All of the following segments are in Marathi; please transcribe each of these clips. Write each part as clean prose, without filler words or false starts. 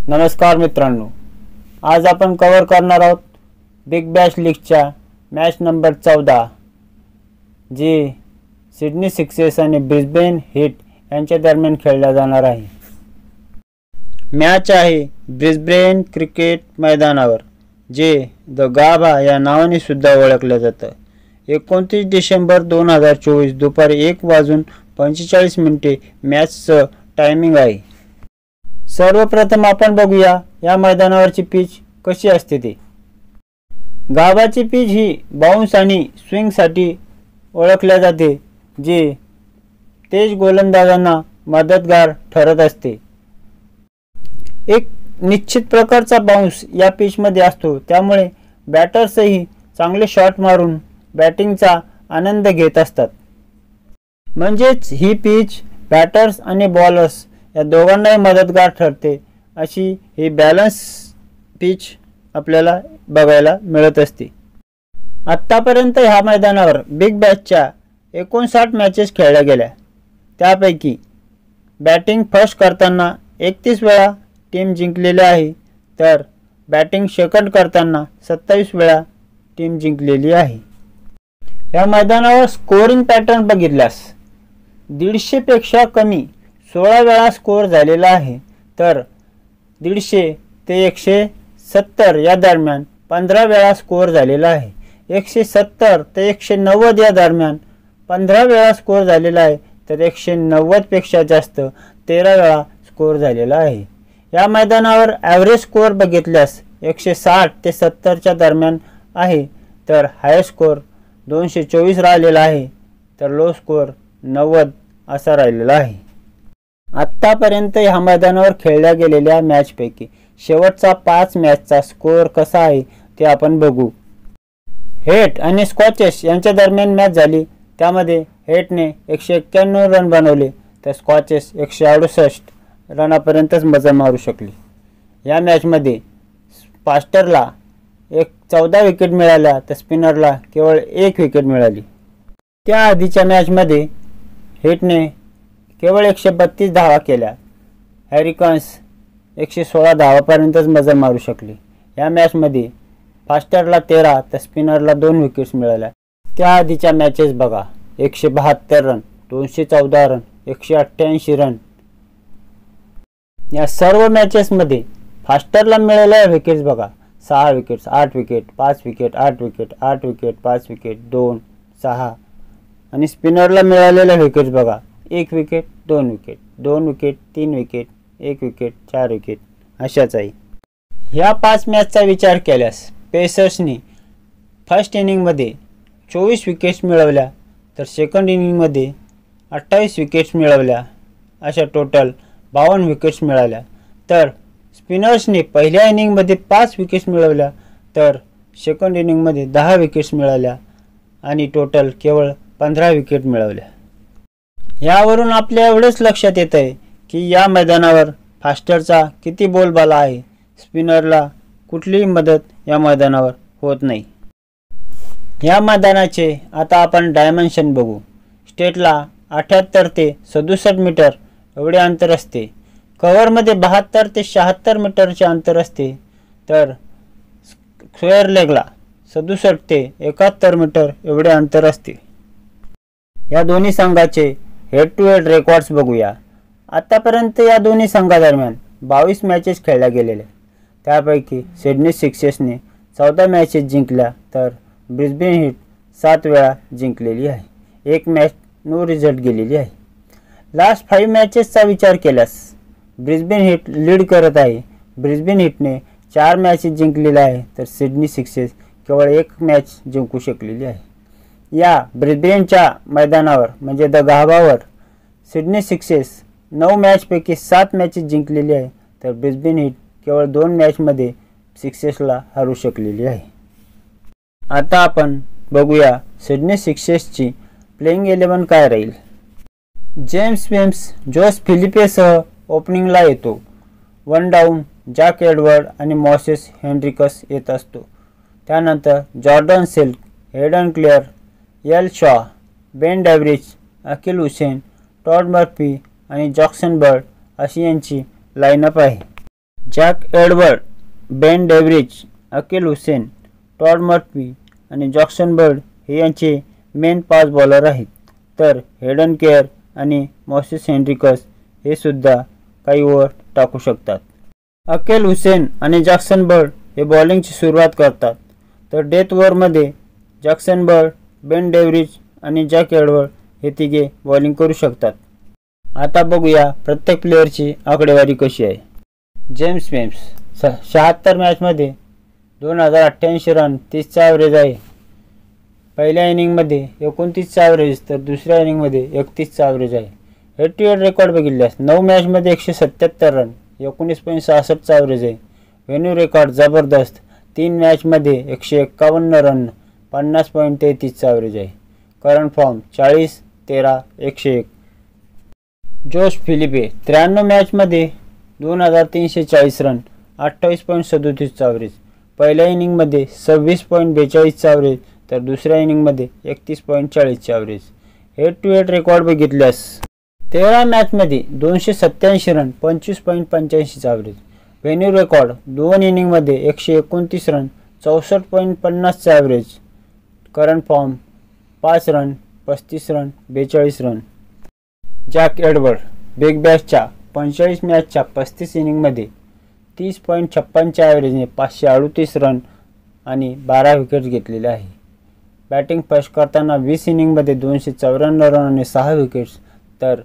नमस्कार मित्रांनो, आज आपण कव्हर करणार आहोत बिग बॅश लीगच्या मॅच नंबर 14 जी सिडनी सिक्सर्स आणि ब्रिस्बेन हीट यांच्या दरम्यान खेळला जाणार आहे। मॅच आहे ब्रिस्बेन क्रिकेट मैदानावर, जे द गाभा या नावाने सुद्धा ओळखलं जातं। 29 डिसेंबर 2024 दुपारी 1:45 मॅचचं टायमिंग आहे। सर्वप्रथम आपण बघूया या मैदानावरची पिच कशी असते ते। गाभाची पिच ही बाउन्स आणि स्विंगसाठी ओळखल्या जाते, जे तेज गोलंदाजांना मदतगार ठरत असते। एक निश्चित प्रकारचा बाउन्स या पिचमध्ये असतो, त्यामुळे बॅटर्सही चांगले शॉट मारून बॅटिंगचा आनंद घेत असतात। म्हणजेच ही पिच बॅटर्स आणि बॉलर्स या दोघांनाही मदतगार ठरते, अशी ही बॅलन्स पिच आपल्याला बघायला मिळत असते। आत्तापर्यंत ह्या मैदानावर बिग बॅशच्या 59 मॅचेस खेळल्या गेल्या। त्यापैकी बॅटिंग फर्स्ट करताना 31 वेळा टीम जिंकलेली आहे, तर बॅटिंग सेकंड करताना 27 वेळा टीम जिंकलेली आहे। या मैदानावर स्कोरिंग पॅटर्न बघितल्यास 150 पेक्षा कमी 16 वेळा स्कोर झालेला आहे, तर 150 ते 170 या दरम्यान 15 वेळा स्कोर झालेला आहे। 170 ते 190 या दरम्यान 15 वेळा स्कोर झालेला आहे, तर 190 पेक्षा जास्त 13 वेळा स्कोर झालेला आहे। या मैदानावर ॲव्हरेज स्कोर बघितल्यास 160 ते 70 दरम्यान आहे, तर हाय स्कोर 224 राहिलेला आहे, तर लो स्कोर 90 असा राहिलेला आहे। आत्तापर्यंत ह्या मैदानावर खेळल्या गेलेल्या मॅचपैकी शेवटचा 5 मॅचचा स्कोर कसा आहे ते आपण बघू। हेट आणि स्कॉचेस यांच्या दरम्यान मॅच झाली, त्यामध्ये हेटने 191 रन बनवले, तर स्कॉचेस 168 रनापर्यंतच मजा मारू शकली। या मॅचमध्ये फास्टरला 14 विकेट मिळाल्या, तर स्पिनरला केवळ 1 विकेट मिळाली। त्या आधीच्या मॅचमध्ये हेटने केवळ 132 धावा केल्या, हॅरिकन्स 116 धावापर्यंतच मजा मारू शकली। या मॅचमध्ये फास्टरला 13 तर स्पिनरला 2 विकेट्स मिळाल्या। त्या आधीच्या मॅचेस बघा, 172 रन, 214 रन, 188 रन। या सर्व मॅचेसमध्ये फास्टरला मिळालेल्या विकेट्स बघा, 6 wickets, 8 wicket, 5 wicket, 8 wicket, 8 wicket, 5 wicket, 2, 6 आणि स्पिनरला मिळालेल्या विकेट्स बघा, 1 wicket, 2 wicket, 2 wicket, 3 wicket, 1 wicket, 4 wicket अशाच आहे। ह्या 5 मॅचचा विचार केल्यास पेसर्सनी फर्स्ट इनिंगमध्ये 24 विकेट्स मिळवल्या, तर सेकंड इनिंगमध्ये 28 विकेट्स मिळवल्या, अशा टोटल 52 विकेट्स मिळाल्या। तर स्पिनर्सनी पहिल्या इनिंगमध्ये 5 विकेट्स मिळवल्या, तर सेकंड इनिंगमध्ये 10 विकेट्स मिळाल्या आणि टोटल केवळ 15 विकेट मिळवल्या। यावरून आपल्या एवढेच लक्षात येत आहे की या मैदानावर फास्टरचा किती बोलबाला आहे। स्पिनरला कुठलीही मदत या मैदानावर होत नाही। या मैदानाचे आता आपण डायमेन्शन बघू। स्टेटला 78 ते 67 मीटर एवढे अंतर असते, कव्हरमध्ये 72 ते 76 मीटरचे अंतर असते, तर स्क्वेअर लेगला 67 ते 71 मीटर एवढे अंतर असते। या दोन्ही संघाचे हेड टू हेड रेकॉर्ड्स बघूया। आतापर्यंत या दोन्ही संघादरम्यान 22 मॅचेस खेळल्या गेलेल्या, त्यापैकी सिडनी सिक्सर्सने 14 मॅचेस जिंकल्या, तर ब्रिस्बेन हीट 7 वेळा जिंकलेली आहे। 1 मॅच नो रिझल्ट गेलेली आहे। लास्ट 5 मॅचेसचा विचार केल्यास ब्रिस्बेन हीट लीड करत आहे। ब्रिस्बेन हीटने 4 मॅचेस जिंकलेल्या आहे, तर सिडनी सिक्सर्स केवळ 1 मॅच जिंकू शकलेली आहे। या ब्रिस्बेनच्या मैदानावर म्हणजे द गाभावर सिडनी सिक्सर्स 9 मॅचपैकी 7 मॅचेस जिंकलेली आहे, तर ब्रिस्बेन हीट केवळ 2 मॅचमध्ये सिक्सर्सला हरवू शकलेली आहे। आता आपण बघूया सिडनी सिक्सर्सची प्लेइंग 11 काय राहील। जेम्स विम्स जोस फिलिपेसह ओपनिंगला येतो। 1 डाऊन जॅक एडवर्ड आणि मॉसेस हेनरिकस येत असतो। त्यानंतर Jordan Silk, Hayden Claire, L Shaw, Ben Dwarshuis, Akeal Hosein, Todd Murphy आणि जॅक्सन बर्ड अशी यांची लाईनअप आहे। Jack Edward, Ben Dwarshuis, Akeal Hosein, Todd Murphy आणि जॅक्सन बर्ड हे यांचे मेन फास्ट बॉलर आहेत. तर हेडन केअर आणि मोसेस हेनरिक्स हे सुद्धा काही ओव्हर टाकू शकतात. अकील हुसेन आणि जॅक्सन बर्ड हे बॉलिंगची सुरुवात करतात. तर डेथ ओव्हरमध्ये जॅक्सन बर्ड, बेन डेव्हरिच आणि जॅक एडवर्ड हे तिघे बॉलिंग करू शकतात. आता बघूया प्रत्येक प्लेअरची आकडेवारी कशी आहे. जेम्स विम्स 76 मॅचमध्ये 2088 रन, 30चा ॲव्हरेज आहे. पहिल्या इनिंगमध्ये 29चा ॲव्हरेज तर दुसऱ्या इनिंगमध्ये 31चा ॲव्हरेज आहे. हेड टू हेड रेकॉर्ड बघितल्यास 9 मॅचमध्ये 177 रन, 19.66चा ॲव्हरेज आहे. व्हेन्यू रेकॉर्ड जबरदस्त, 3 मॅचमध्ये 151 रन, 50.33चा ॲव्हरेज आहे. Current form 40, 13, 101. जोश फिलिपे 93 मॅचमध्ये 2340 रन, 28.37चा ॲव्हरेज. पहिल्या इनिंगमध्ये 26.42चा ॲव्हरेज तर दुसऱ्या इनिंगमध्ये 31.40चा average. Head to head record बघितल्यास 13 मॅचमध्ये 287 रन, 25.85चा ॲव्हरेज. व्हेन्यू रेकॉर्ड 2 इनिंगमध्ये 129 रन, 64.50चा average. Current form 5 run, 35 run, 42 run. Jack Edward Big बॅशच्या 45 मॅचच्या 35 इनिंगमध्ये 30.56च्या ॲव्हरेजने 538 रन आणि 12 विकेट्स घेतलेले आहे. बॅटिंग फर्स्ट करताना 20 इनिंगमध्ये 294 रन आणि 6 विकेट्स तर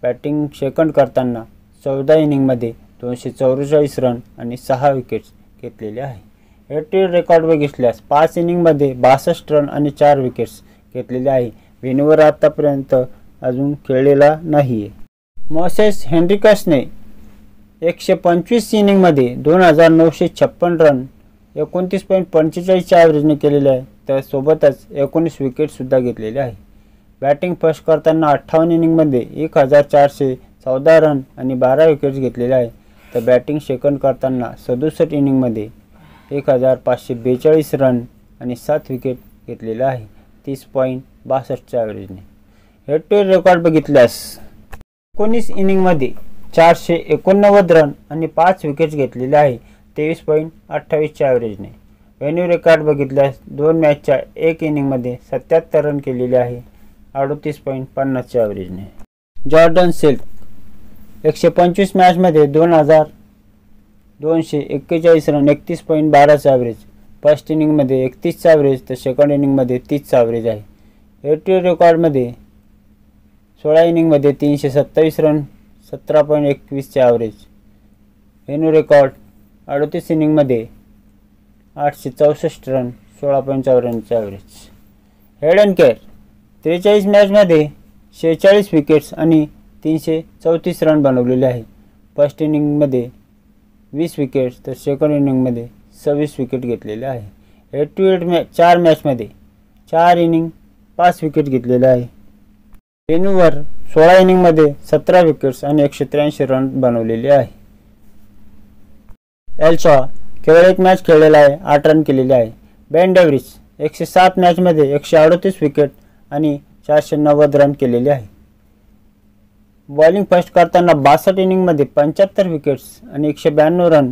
बॅटिंग सेकंड करताना 14 इनिंगमध्ये 244 रन आणि 6 विकेट्स घेतलेले आहे. हेड टू हेड रेकॉर्ड बघितल्यास 5 इनिंगमध्ये 62 रन आणि 4 विकेट्स घेतलेले आहे. व्हेन्यूवर आतापर्यंत अजून खेळलेला नाही आहे. मोसेस हेनरिक्सने 125 इनिंगमध्ये 2956 रन, 29.45च्या ॲव्हरेजने केलेले आहे. तर सोबतच 19 विकेटसुद्धा घेतलेले आहे. बॅटिंग फर्स्ट करताना 58 इनिंगमध्ये 1414 रन आणि 12 विकेट्स घेतलेले आहे. तर बॅटिंग सेकंड करताना 67 इनिंगमध्ये 1542 रन आणि 7 विकेट घेतलेले आहे. 30.62च्या ॲव्हरेजने. हेड टू हेड रेकॉर्ड बघितल्यास 19 इनिंगमध्ये 489 रन आणि 5 विकेट्स घेतलेले आहे. 23.28च्या ॲव्हरेजने. व्हेन्यू रेकॉर्ड बघितल्यास 2 मॅचच्या 1 इनिंगमध्ये 77 रन केलेले आहे. 38.50च्या ॲव्हरेजने. जॉर्डन सेल्फ 125 मॅचमध्ये 2241 रन, 31.12चा ॲव्हरेज. फर्स्ट इनिंगमध्ये 31चा ॲव्हरेज तर सेकंड इनिंगमध्ये 30चा ॲव्हरेज आहे. हेड टू हेड रेकॉर्डमध्ये 16 इनिंगमध्ये 327 रन, 17.21चा ॲव्हरेज. व्हेन्यू रेकॉर्ड 38 इनिंगमध्ये 864 रन, 16.54चा ॲव्हरेज. हेड अँड केअर 43 मॅचमध्ये 46 विकेट्स आणि 334 रन बनवलेले आहे. फर्स्ट इनिंगमध्ये 20 विकेट्स तर सेकंड इनिंगमध्ये 26 विकेट घेतलेले आहे. हेड टू हेड 4 मॅचमध्ये 4 इनिंग 5 विकेट घेतलेले आहे. व्हेन्यूवर 16 इनिंगमध्ये 17 विकेट्स आणि 183 रन बनवलेले आहे. एल्शॉ केवळ 1 मॅच खेळलेला आहे, 8 रन केलेले आहे. बेन डेव्हरिच 107 मॅचमध्ये 138 विकेट आणि 490 रन केलेले आहे. बॉलिंग फर्स्ट करताना 62 इनिंगमध्ये 75 विकेट्स आणि 192 रन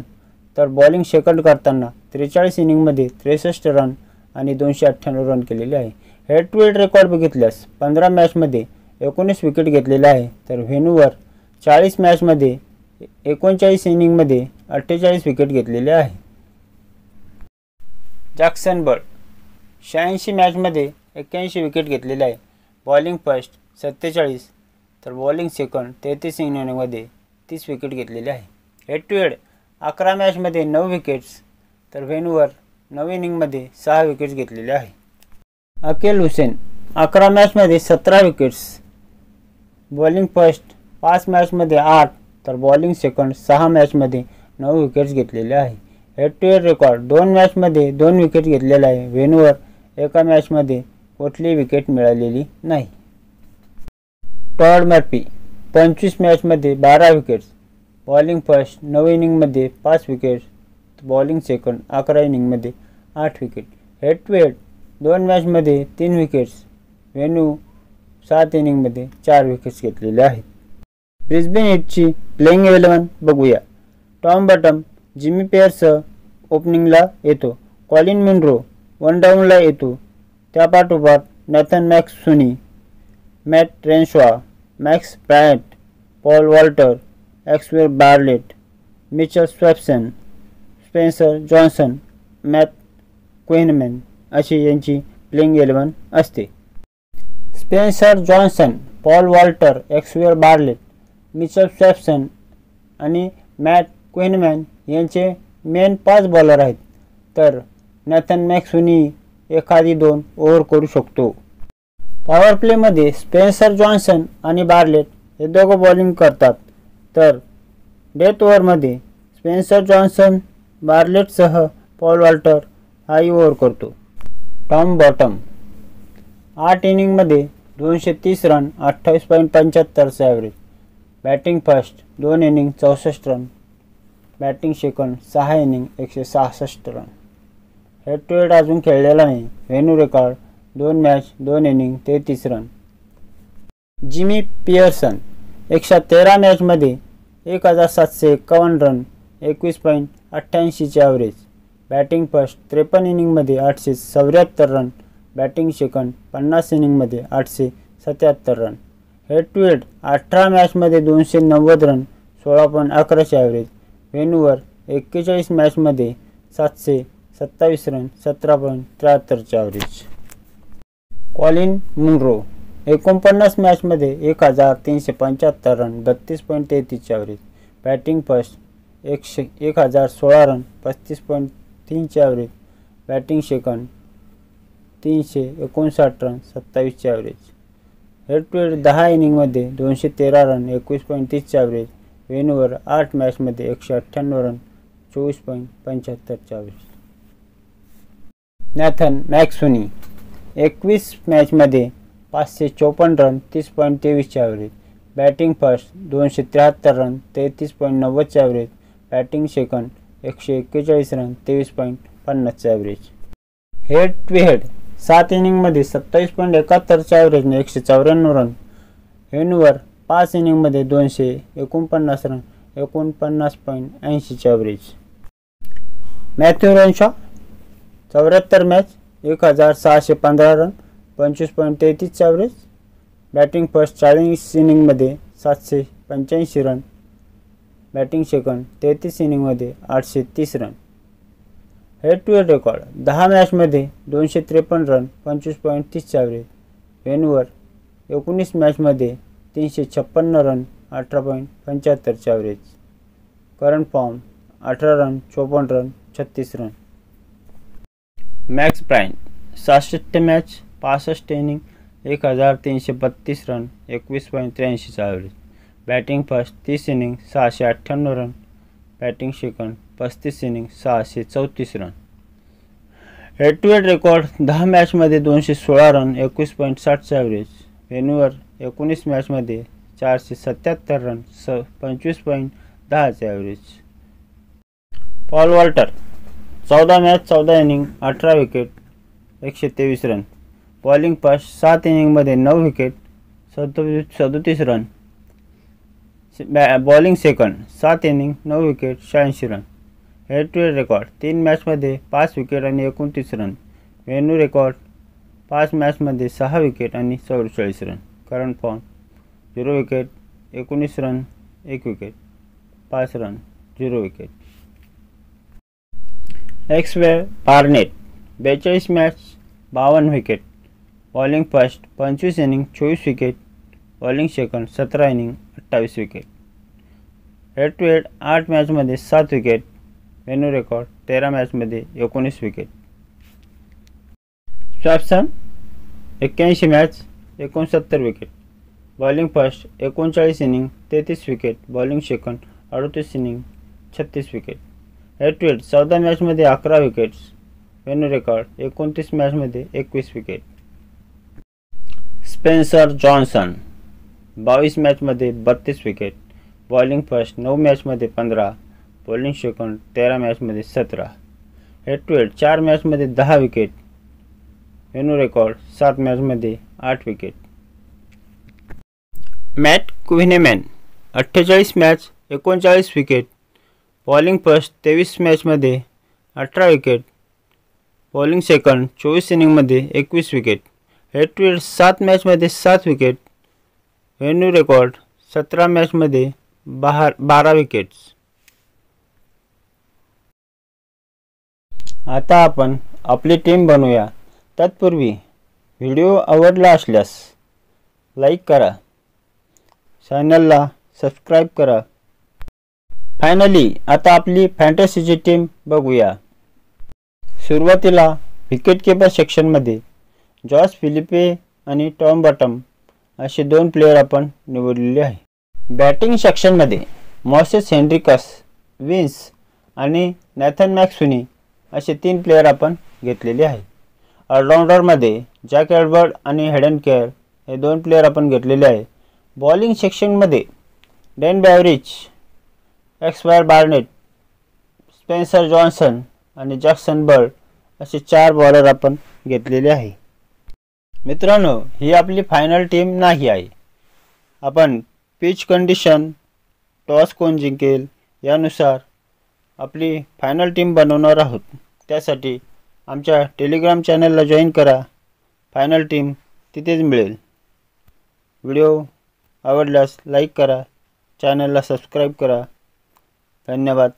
तर बॉलिंग सेकंड करताना 43 इनिंगमध्ये 63 रन आणि 298 रन केलेले आहे. हेड टू हेड रेकॉर्ड बघितल्यास 15 मॅचमध्ये 19 विकेट घेतलेले आहे. तर व्हेन्यूवर 40 मॅचमध्ये 39 इनिंगमध्ये 48 विकेट घेतलेले आहे. जॅक्सन बर्ड 86 मॅचमध्ये 81 विकेट घेतलेले आहे. बॉलिंग फर्स्ट 47 तर बॉलिंग सेकंड 33 इनिंगमध्ये 30 विकेट घेतलेले आहे. हेड टू हेड 11 मॅचमध्ये 9 विकेट्स तर व्हेन्यूवर 9 इनिंगमध्ये 6 विकेट्स घेतलेले आहे. अकील हुसेन 11 मॅचमध्ये 17 विकेट्स. बॉलिंग फर्स्ट 5 मॅचमध्ये 8 तर बॉलिंग सेकंड 6 मॅचमध्ये 9 विकेट्स घेतलेले आहे. हेड टू हेड रेकॉर्ड 2 मॅचमध्ये 2 विकेट घेतलेला आहे. व्हेन्यूवर एका मॅचमध्ये कुठलीही विकेट मिळालेली नाही. टॉड मर्फी 25 मॅचमध्ये 12 विकेट्स. बॉलिंग फर्स्ट 9 इनिंगमध्ये 5 विकेट्स. बॉलिंग सेकंड 11 इनिंगमध्ये 8 विकेट. हेड टू हेड 2 मॅचमध्ये 3 विकेट्स. व्हेन्यू 7 इनिंगमध्ये 4 विकेट्स घेतलेले आहेत. ब्रिस्बेन हिटची प्लेइंग 11 बघूया. टॉम बॉटम जिमी पेअर्स ओपनिंगला येतो. कॉलिन मुनरो वन डाऊनला येतो. त्यापाठोपाठ Nathan McSweeney, Matt Renshaw, Max Bryant, Paul Walter, Xavier Bartlett, Mitchell Swepson, Spencer Johnson, Matt Kuhnemann अशी यांची प्लेइंग 11 असते. Spencer Johnson, Paul Walter, Xavier Bartlett, Mitchell Swepson आणि मॅट क्वेनमॅन यांचे मेन 5 बॉलर आहेत. तर नॅथन मॅक्सुनी एखादी 2 ओव्हर करू शकतो. पॉवर प्लेमध्ये स्पेन्सर जॉन्सन आणि बार्लेट हे दोघं बॉलिंग करतात. तर डेथ ओव्हरमध्ये स्पेन्सर जॉन्सन बार्लेटसह पॉल वॉल्टर हाही ओव्हर करतो. टॉम बॉटम 8 इनिंगमध्ये 230 रन 28.75चा average. Batting first 2 inning 64 run. Batting second 6 inning 166 run. Head to head अजून खेळलेला नाही. Venue record 2 match 2 inning 33 run. Jimmy Peirson 113 मॅचमध्ये 1751 रन 21.88चे average. Batting first 53 इनिंगमध्ये 874 run. Batting second 50 इनिंगमध्ये 877 रन. हेड टू हेड 18 मॅचमध्ये 290 रन 16.11चे ॲव्हरेज. व्हेन्यूवर 41 मॅचमध्ये 727 रन 17.73चे ॲव्हरेज. कॉलिन मुनरो 49 मॅचमध्ये 1375 रन 32.33चे ॲव्हरेज. बॅटिंग फर्स्ट 1016 रन 35.3चे ॲव्हरेज. बॅटिंग सेकंड 359 रन 27चे ॲव्हरेज. हेड टू हेड 10 इनिंगमध्ये 213 रन 21.30चे ॲव्हरेज. व्हेन्यूवर 8 मॅचमध्ये 198 रन 24.75चे ॲव्हरेज. नॅथन मॅक्सुनी 21 मॅचमध्ये 554 रन 30.23चे ॲव्हरेज. बॅटिंग फर्स्ट 273 रन 33.90चे ॲव्हरेज. बॅटिंग सेकंड 141 रन 23.50चे ॲव्हरेज. हेड टू हेड 7 इनिंगमध्ये 27.71च्या ॲव्हरेजने 194 रन. व्हेन्यूवर 5 इनिंगमध्ये 249 रन 49.80चे average. Matthew Renshaw 74 match 1615 run 25.33चे ॲव्हरेज. बॅटिंग फर्स्ट 40 इनिंगमध्ये 785 रन. बॅटिंग सेकंड 33 इनिंगमध्ये 830 run. Head to head record 10 मॅचमध्ये 253 रन 25.30चे ॲव्हरेज. व्हेन्यूवर 19 मॅचमध्ये 356 रन 18.75चे average. Current form 18 run 54 run 36 run. Max Bryant 66 match 65 inning 1332 run 21.83चा average. Batting first 30 inning 698 run. Batting second 35 inning 634 run. Head to head record 10 मॅचमध्ये 216 रन 21.60चा ॲव्हरेज. व्हेन्यूवर 19 मॅचमध्ये 477 रन 25.10चे average. Paul Walter 14 match 14 inning 18 wicket 123 run. Bowling first 7 इनिंगमध्ये 9 wicket 37 run. Bowling second 7 inning 9 wicket 86 run. Head to head record 3 मॅचमध्ये 5 विकेट आणि 29 रन. व्हेन्यू रेकॉर्ड 5 मॅचमध्ये 6 विकेट आणि 44 run. Current form 0 wicket 19 run 1 wicket 5 run 0 wicket. Xavier Bartlett 42 match 52 wicket. Bowling first 25 inning 24 wicket. Bowling second 17 inning 28 wicket. Head to head 8 मॅचमध्ये 7 विकेट. व्हेन्यू रेकॉर्ड 13 मॅचमध्ये 19 wicket. Swepson 81 match 69 wicket. Bowling first 39 inning 33 wicket. Bowling second 38 inning 36 wicket. Head to head 14 मॅचमध्ये 11 विकेट्स. व्हेन्यू रेकॉर्ड 29 मॅचमध्ये 21 विकेट. स्पेन्सर जॉन्सन 22 मॅचमध्ये 32 विकेट. बॉलिंग फर्स्ट 9 मॅचमध्ये 15. बॉलिंग सेकंड 13 मॅचमध्ये 17. हेड टू हेड 4 मॅचमध्ये 10 विकेट. व्हेन्यू रेकॉर्ड 7 मॅचमध्ये 8 wicket. Matt Kuhnemann 48 match 39 wicket. Bowling first 23 मॅचमध्ये 18 विकेट, बॉलिंग सेकंड 24 इनिंगमध्ये 21 विकेट, हेड टू हेड 7 मॅचमध्ये 7 विकेट, व्हेन्यू रेकॉर्ड 17 मॅचमध्ये 12 विकेट्स. आता आपण आपली टीम बनवूया. तत्पूर्वी व्हिडिओ आवडला असल्यास लाईक करा, चॅनलला सबस्क्राईब करा. फायनली आता आपली फॅन्टसीची टीम बघूया. सुरुवातीला विकेट किपर सेक्शनमध्ये जॉस फिलिपे आणि टॉम बॉटम असे 2 प्लेयर आपण निवडलेले आहे. बॅटिंग सेक्शनमध्ये मॉसेस हेनरिकस, विन्स आणि नॅथन मॅक्स्विनी असे 3 प्लेयर आपण घेतलेले आहे. ऑलराऊंडरमध्ये जॅक एडवर्ड आणि हेडन केअर हे 2 प्लेयर आपण घेतलेले आहे. बॉलिंग सेक्शनमध्ये डेन बॅवरिच, एक्सवायर बार्नेट, स्पेन्सर जॉन्सन आणि जॅक्सन बर्ड असे 4 बॉलर आपण घेतलेले आहे. मित्रांनो, ही आपली फायनल टीम नाही आहे. आपण पिच कंडिशन, टॉस कोण जिंकेल यानुसार आपली फायनल टीम बनवणार आहोत. त्यासाठी आमच्या टेलिग्राम चॅनलला जॉईन करा. फायनल टीम तिथेच मिळेल. व्हिडिओ आवडल्यास लाईक करा, चॅनलला सबस्क्राईब करा. धन्यवाद.